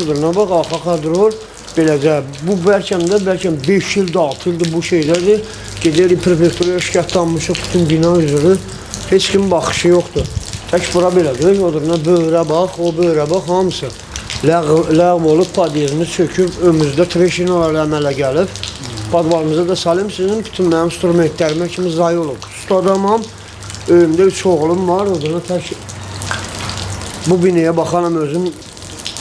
Ne bak, arka kadrol beləcə. Bu bəlkə 5 ildir, 6 ildir bu şeylərdir. Gedirik prefekturaya şikayətlanmışıq bütün bina üzrü. Heç kimin baxışı yoxdur. Tək bura belədir. Oduruna böyrə bax, o böyrə bax, hamısı. Ləğv olub, padiyerimiz çöküb, önümüzdə treşinalar əmələ gəlib. Padvalımıza da salim, sizin bütün mənim instrumentlərimə kimi zay olub. Usta adamam, önümdə 3 oğlum var, oduruna tək bu binaya baxanam özüm.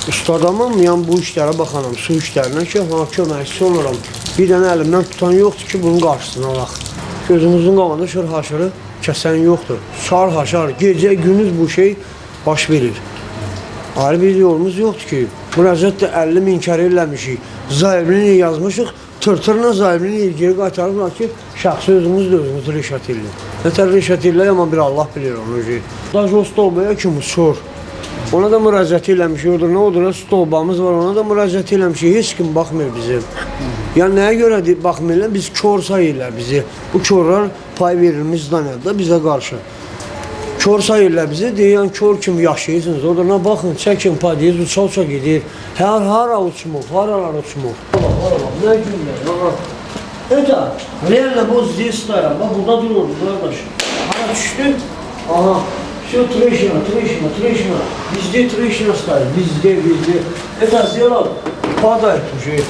Usta adamam, yəni bu işlərə baxanam, su işlərinə ki, köməkçisi oluram. Bir dənə əlimdən tutan yoxdur ki, bunun qarşısına alaq. Gözümüzün qabağında şır-haşırı kəsən yoxdur. Şar-haşar, gecə, gündüz bu şey baş verir. Ayrı bir yolumuz yoxdur ki, müraciət də 50 min kərə eləmişik. Zahibini yazmışıq, tırtırına zahibini ilgili qaytarıblar ki, şəxsi özümüz də özümüzü reşat edir. Nətər reşat edirlər, amma bir Allah bilir onu. Dajol stolbaya kimi uçur. Ona da müraciət eləmişik, orada stolbamız var, ona da müraciət eləmişik, heç kim baxmır bizim. Yəni nəyə görə baxmırlar, biz kör sayırlar bizi. Bu körlər pay verilmiş zanədə bizə qarşı. Kör sayırlar bizi, deyən kör kimi yaşayırsınız, orada baxın, çəkin padiyez, uça-uça gedir. Hara uçmuq, haralar uçmuq. Nə günlər, Ötə, reallə bu zdесь стоят, bax burada dururdu, qardaş. Hara düşdü, aha. Все, трещина. Везде трещина стоит. Везде. Это сделал, падает уже.